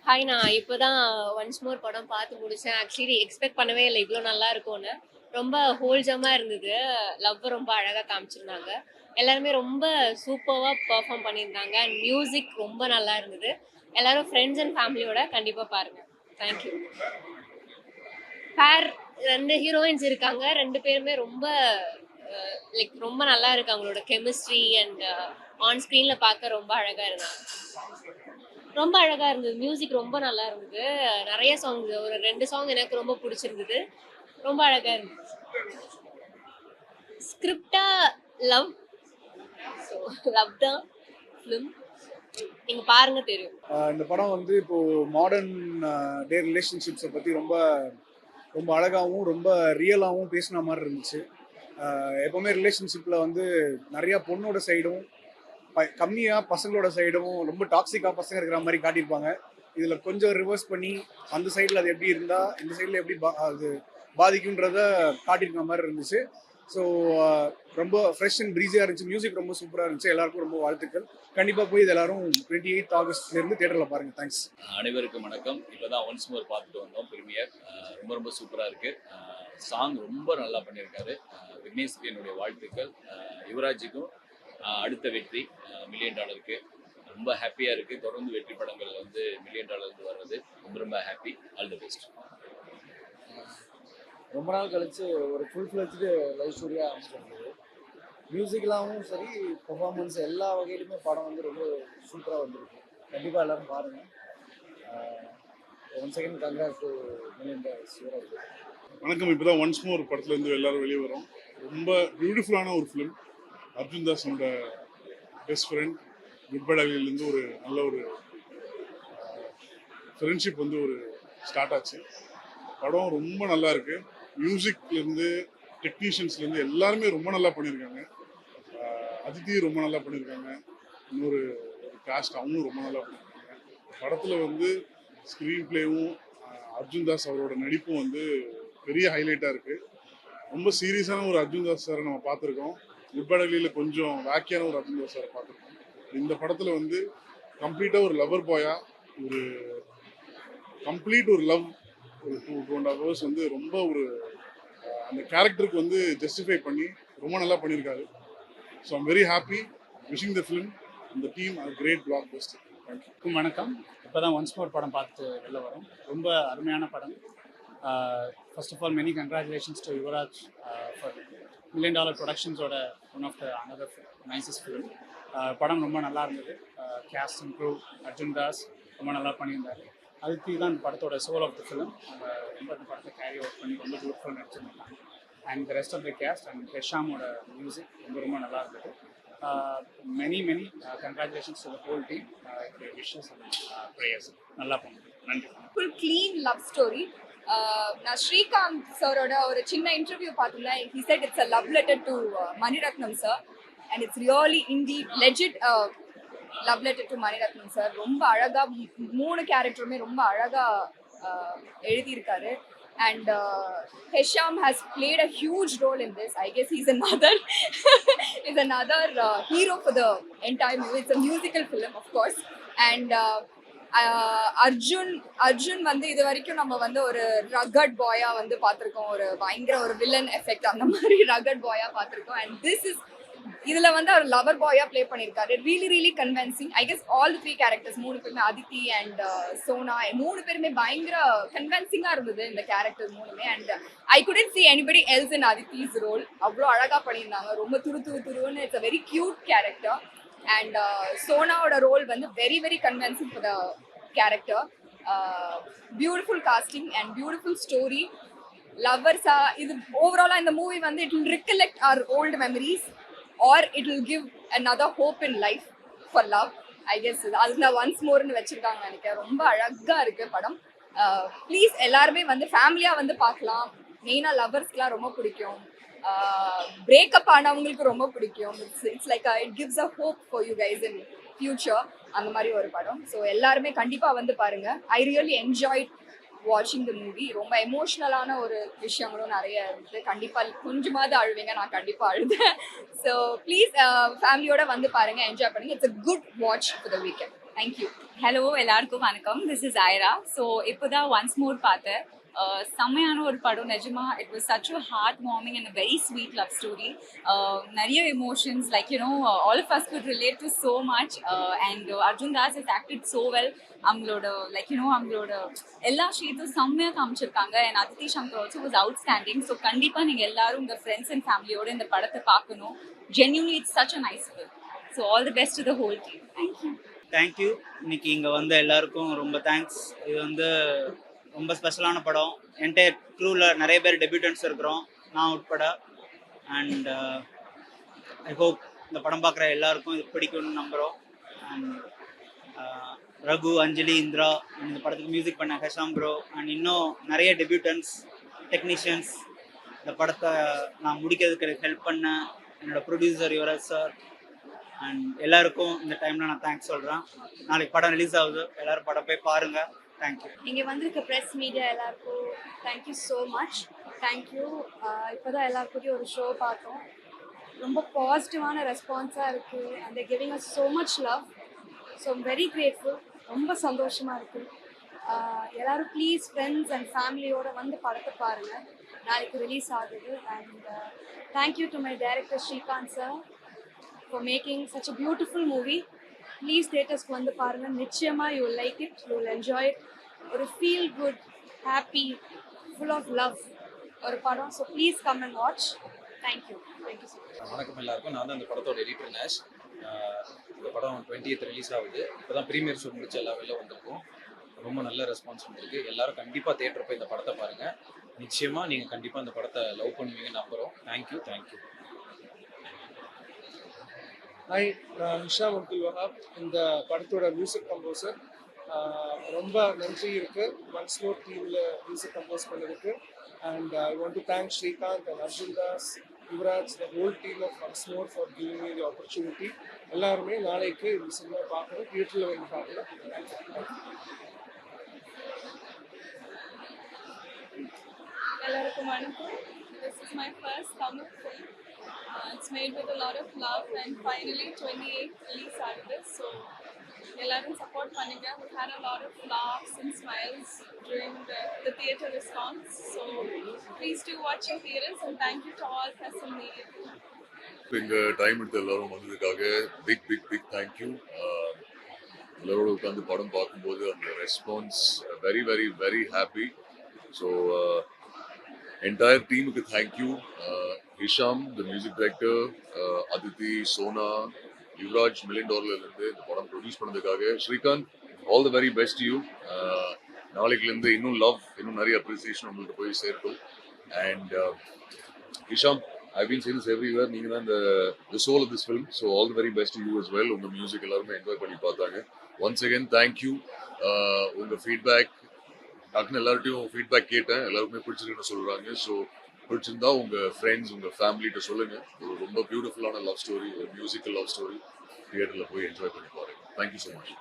Hi, நான் இப்போதான் once more படம் பார்த்து முடிச்சேன். ஆக்சுவலி எக்ஸ்பெக்ட் பண்ணவே இல்ல இவ்ளோ நல்லா இருக்கும்னு. ரொம்ப ஹோல்சமா இருந்தது. லவ் ரொம்ப அழகா காமிச்சிருந்தாங்க. எல்லாருமே ரொம்ப சூப்பர்வா பெர்ஃபார்ம் பண்ணியிருந்தாங்க. அண்ட் மியூசிக் ரொம்ப நல்லா இருந்தது. எல்லாரும் ஃப்ரெண்ட்ஸ் அண்ட் ஃபேமிலியோட கண்டிப்பா பாருங்க. Thank you. பேர் 2 ஹீரோயின்ஸ் இருக்காங்க. 2 பேருமே ரொம்ப ரொம்ப நல்லா இருக்கு அவங்களோட கெமிஸ்ட்ரி அண்ட் ஆன் ஸ்க்ரீன்ல பார்க்க ரொம்ப அழகா இருந்தாங்க. ரொம்ப அழகா இருந்தது. மியூசிக் ரொம்ப நல்லா இருந்தது. நெறைய சாங்ஸ் ஒரு 2 சாங் எனக்கு ரொம்ப புடிச்சிருந்தது. ரொம்ப அழகா இருந்துச்சு. ஸ்கிரிப்ட்டா லவ். ஸோ லவ் தான் ஃபிலிம். நீங்க பாருங்க தெரியும். இந்த படம் வந்து இப்போ மாடர்ன் டே ரிலேஷன்ஷிப்ஸை பற்றி ரொம்ப ரொம்ப அழகாகவும் ரொம்ப ரியலாகவும் பேசின மாதிரி இருந்துச்சு. எப்போவுமே ரிலேஷன்ஷிப்பில் வந்து நிறையா பொண்ணோட சைடும் கம்மியாக பசங்களோட சைடும் ரொம்ப டாக்ஸிக்காக பசங்க இருக்கிற மாதிரி காட்டியிருப்பாங்க. இதில் கொஞ்சம் ரிவர்ஸ் பண்ணி அந்த சைடில் அது எப்படி இருந்தால் இந்த சைடில் எப்படி அது பாதிக்குன்றத காட்டியிருக்க மாதிரி இருந்துச்சு. ஸோ ரொம்ப ஃப்ரெஷ் அண்ட் ப்ரீஸியாக இருந்துச்சு. மியூசிக் ரொம்ப சூப்பராக இருந்துச்சு. எல்லாருக்கும் ரொம்ப வாழ்த்துக்கள். கண்டிப்பாக போய் இது எல்லாரும் 28 ஆகஸ்ட்லேருந்து தேட்டரில் பாருங்கள். தேங்க்ஸ். அனைவருக்கும் வணக்கம். இப்போ தான் ஒன்ஸ் மோர் பார்த்துட்டு வந்தோம் ப்ரீமியர். ரொம்ப ரொம்ப சூப்பராக இருக்குது. சாங் ரொம்ப நல்லா பண்ணியிருக்காரு. விக்னேஷ்க்கு என்னுடைய வாழ்த்துக்கள். யுவராஜுக்கும் அடுத்த வெற்றி $1 மில்லியன் ரொம்ப ஹாப்பியாக இருக்குது. தொடர்ந்து வெற்றி படங்கள் வந்து $1 மில்லியன் வர்றது ரொம்ப ரொம்ப ஹாப்பி. All the best. ரொம்ப நாள் கழிச்சு ஒரு ஃபுல் ஃப்ளெஜ்டு லவ் ஸ்டோரியாக அமைச்சிருந்தது. மியூசிக்கலாகவும் சரி, பெர்ஃபார்மன்ஸ் எல்லா வகையிலுமே படம் வந்து ரொம்ப சூப்பராக வந்திருக்கு. கண்டிப்பாக எல்லோரும் பாருங்கள். One second congrats to Sivaraj. வணக்கம். இப்போ தான் ஒன்ஸ் மோர் படத்துலேருந்து எல்லோரும் வெளியே வரோம். ரொம்ப பியூட்டிஃபுல்லான ஒரு ஃபிலிம். அர்ஜுன் தாஸோட பெஸ்ட் ஃப்ரெண்ட் குட்படாலிலேருந்து ஒரு நல்ல ஒரு ஃப்ரெண்ட்ஷிப் வந்து ஒரு ஸ்டார்ட் ஆச்சு. படம் ரொம்ப நல்லா இருக்குது. மியூசிக்லேருந்து டெக்னீஷியன்ஸ்லேருந்து எல்லாருமே ரொம்ப நல்லா பண்ணியிருக்காங்க. அதித்தி ரொம்ப நல்லா பண்ணியிருக்காங்க. இன்னொரு காஸ்ட் அவங்களும் ரொம்ப நல்லா பண்ணியிருக்காங்க. படத்தில் வந்து ஸ்க்ரீன் பிளேவும் அர்ஜுன் தாஸ் அவரோட நடிப்பும் வந்து பெரிய ஹைலைட்டாக இருக்குது. ரொம்ப சீரியஸான ஒரு அர்ஜுன் தாஸ் சாரை நம்ம பார்த்துருக்கோம். குட்படலியில் கொஞ்சம் வேக்கியான ஒரு அர்ஜுன் தாஸ் சாரை பார்த்துருக்கோம். இந்த படத்தில் வந்து கம்ப்ளீட்டாக ஒரு லவர் பாயாக ஒரு கம்ப்ளீட் ஒரு லவ் ஒரு 2.5 hours வந்து ரொம்ப ஒரு அந்த கேரக்டருக்கு வந்து ஜஸ்டிஃபை பண்ணி ரொம்ப நல்லா பண்ணியிருக்காரு. So I'm very happy. Wishing the film அந்த team great blockbuster. Thank you. வணக்கம். இப்போ தான் ஒன்ஸ் மோர் படம் பார்த்து வெளில வரும். ரொம்ப அருமையான படம். First of all many congratulations to Yuvraj for $1 million ப்ரொடக்ஷன்ஸோட one of the another nicest film. படம் ரொம்ப நல்லா இருந்தது. Cast and crew Arjun Das ரொம்ப நல்லா பண்ணியிருந்தார். அதித்தி தான் இந்த படத்தோட சோல் ஆஃப் த ஃபிலிம். நம்ம ரொம்ப இந்த படத்தை கேரி அவுட் பண்ணி ரொம்ப பியூட்டிஃபுல் நடிச்சிருந்தாங்க. And the rest of the cast and ஹெஷாமோட மியூசிக் ரொம்ப ரொம்ப நல்லா இருந்தது. Many congratulations to the whole team. Wishes and prayers. நல்லா பண்ணுங்க. நன்றி. Full clean love story. நான் ஸ்ரீகாந்த் சாரோட ஒரு சின்ன இன்டர்வியூ பார்த்துருந்தேன். He said it's a love letter to Mani Ratnam sir and it's really indeed legit love letter to Mani Ratnam sir. ரொம்ப அழகாக 3 கேரக்டருமே ரொம்ப அழகாக எழுதியிருக்காரு. And Hesham has played a huge role in this. I guess he's another hero for the entire movie. It's a musical film, of course. And Arjun வந்து இது வரைக்கும் நம்ம வந்து ஒரு ரகட் பாயா வந்து பார்த்துருக்கோம். ஒரு பயங்கர ஒரு வில்லன் எஃபெக்ட் அந்த மாதிரி ரகட் பாயா பார்த்துருக்கோம். அண்ட் திஸ் இஸ் இதுல வந்து அவர் லவர் பாயா பிளே பண்ணிருக்காரு. Really convincing. I guess all 3 characters 3 பேருமே அதித்தி அண்ட் சோனா 3 பேருமே பயங்கர கன்வின்சிங்கா இருந்தது இந்த கேரக்டர் 3மே. And I couldn't see anybody else in Aditi's role. அவ்வளோ அழகா பண்ணியிருந்தாங்க. ரொம்ப துருன்னு. It's a very cute character. And சோனாவோட ரோல் வந்து very convincing for the character. Beautiful casting and beautiful story. லவ்வர்ஸா இது ஓவராலா இந்த மூவி வந்து it will recollect our old memories or it will give another hope in life for love. I guess அதுக்கு நான் once மோர்னு வச்சிருக்காங்க நினைக்கிறேன். ரொம்ப அழகா இருக்கு படம். ப்ளீஸ் எல்லாருமே வந்து ஃபேமிலியாக வந்து பார்க்கலாம். மெயினாக லவ்வர்ஸ்க்குலாம் ரொம்ப பிடிக்கும். பிரேக்கப் ஆனவங்களுக்கு ரொம்ப பிடிக்கும். It's like it gives a hope for you guys in future. அந்த மாதிரி ஒரு படம். ஸோ எல்லாருமே கண்டிப்பாக வந்து பாருங்க. ஐ ரியலி என்ஜாய் வாட்சிங் த மூவி. ரொம்ப எமோஷ்னலான ஒரு விஷயங்களும் நிறைய இருக்குது. கண்டிப்பாக கொஞ்சமாவது அழுவீங்க. நான் கண்டிப்பாக அழுதேன். ஸோ ப்ளீஸ் ஃபேமிலியோட வந்து பாருங்கள், என்ஜாய் பண்ணுங்கள். It's a good watch for the weekend. Thank you. Hello எல்லாருக்கும் வணக்கம். This is Airaa. ஸோ இப்போ தான் ஒன்ஸ் மோர் பார்த்தேன். செம்மையான ஒரு படம் நிஜமா. It was such a heart warming and very sweet love story. நிறைய emotions like all of us could relate to so much. And Arjun Das is acted so well. அவங்களோட அவங்களோட எல்லா ஷேட்டும் செம்மையாக காமிச்சிருக்காங்க. And Aditi Shankar also was outstanding. So கண்டிப்பாக நீங்கள் எல்லாரும் உங்கள் ஃப்ரெண்ட்ஸ் அண்ட் ஃபேமிலியோட இந்த படத்தை பார்க்கணும். Genuinely it's such a nice film. So all the best to the whole team. Thank you. Thank you. இன்னைக்கு இங்கே வந்த எல்லாருக்கும் ரொம்ப தேங்க்ஸ். இது ரொம்ப ஸ்பெஷலான படம். என்டையர் க்ரூவில் நிறைய பேர் டெபியூட்டன்ஸ் இருக்கிறோம், நான் உட்பட. அண்ட் ஐ ஹோப் இந்த படம் பார்க்குற எல்லாருக்கும் இது பிடிக்கும்னு நம்புகிறோம். அண்ட் ரகு, அஞ்சலி, இந்திரா, இந்த படத்துக்கு மியூசிக் பண்ண ஹெஷாம் ப்ரோ அண்ட் இன்னும் நிறைய டெபியூட்டன்ஸ், டெக்னீஷியன்ஸ் இந்த படத்தை நான் முடிக்கிறதுக்கு ஹெல்ப் பண்ண என்னோட ப்ரொடியூசர் யுவராஜ் சார் அண்ட் எல்லாருக்கும் இந்த டைமில் நான் தேங்க்ஸ் சொல்கிறேன். நாளைக்கு படம் ரிலீஸ் ஆகுது, எல்லோரும் படம் போய் பாருங்கள். தேங்க்யூ. இங்கே வந்திருக்க ப்ரெஸ் மீடியா எல்லாருக்கும் தேங்க்யூ ஸோ மச். தேங்க்யூ. இப்போ தான் எல்லாருக்கூடயும் ஒரு ஷோ பார்த்தோம். ரொம்ப பாசிட்டிவான ரெஸ்பான்ஸாக இருக்குது. And giving us so much love. So I'm very grateful. ரொம்ப சந்தோஷமாக இருக்குது. எல்லோரும் ப்ளீஸ் ஃப்ரெண்ட்ஸ் அண்ட் ஃபேமிலியோடு வந்து படத்தை பாருங்கள். நாளைக்கு ரிலீஸ் ஆகுது. And thank you to my director Srikanth sir for making such a beautiful movie. Please theaters ku vandu paarenga. Nichayama you will like it, you will enjoy it. Or feel good, happy, full of love or padam. So please come and watch. Thank you so much. வணக்கம் எல்லாருக்கும். நான் தான் இந்த படத்தோட editor Nash. இந்த படம் 20th release ஆகுது. இப்போ தான் ப்ரீமியர் ஷோ முடிச்சு எல்லா வெளில வந்திருக்கோம். ரொம்ப நல்ல ரெஸ்பான்ஸ் வந்திருக்கு. எல்லாரும் கண்டிப்பாக தேட்டர் போய் இந்த படத்தை பாருங்கள். நிச்சயமாக நீங்கள் கண்டிப்பாக இந்த படத்தை லவ் பண்ணுவீங்கன்னு நம்புகிறோம். தேங்க்யூ. ஹாய், நான் ஹிஷாம் அப்துல் வஹாப், இந்த படத்தோட மியூசிக் கம்போசர். ரொம்ப நன்றி இருக்குது ஒன்ஸ் மோர் டீமில் மியூசிக் கம்போஸ் பண்ணதுக்கு. And I want to thank Srikanth and Arjun Das, Yuvaraj, the whole team of once more for giving me the opportunity. எல்லாருமே நாளைக்கு இந்த சினிமா பார்க்கணும், தியேட்டரில் வந்து பார்க்கணும். எல்லாருக்கும் வணக்கம். This is my first Tamil film. It's made with a lot of love and finally 28th release out of this. So எல்லாரும் support பண்ணுங்க. We had a lot of laughs and smiles during the theatre response. So please do watch in theaters and thank you to all press and media. இங்கே time எடுத்து எல்லாரும் வந்ததுக்காக big thank you. எல்லாரோட உட்காந்து படம் பார்க்கும்போது அந்த response very very very happy. So entire டீமுக்கு thank you. Hesham the music director, Aditi, Sona, Yuvraj $1 million இருந்து இந்த படம் ப்ரொடியூஸ் பண்ணதுக்காக, Srikanth all the very best you. நாளைக்குலேருந்து இன்னும் லவ், இன்னும் நிறைய அப்ரிசியேஷன் உங்களுக்கு போய் சேர்க்கும். And Hesham, I've been saying this everywhere, நீங்க தான் the soul of this film. So all the very best to you as well. உங்க மியூசிக் எல்லாருமே என்ஜாய் பண்ணி பார்த்தாங்க. Once again thank you. உங்க ஃபீட்பேக் டக்குன்னு எல்லார்ட்டையும் ஃபீட்பேக் கேட்டேன், எல்லாருக்குமே பிடிச்சிருக்குன்னு சொல்றாங்க. ஸோ பிடிச்சிருந்தா உங்க ஃப்ரெண்ட்ஸ், உங்க ஃபேமிலிகிட்ட சொல்லுங்க. ஒரு ரொம்ப பியூட்டிஃபுல்லான லவ் ஸ்டோரி, ஒரு மியூசிக்கல் லவ் ஸ்டோரி. தியேட்டர்ல போய் என்ஜாய் பண்ணி பாருங்க. Thank you so much.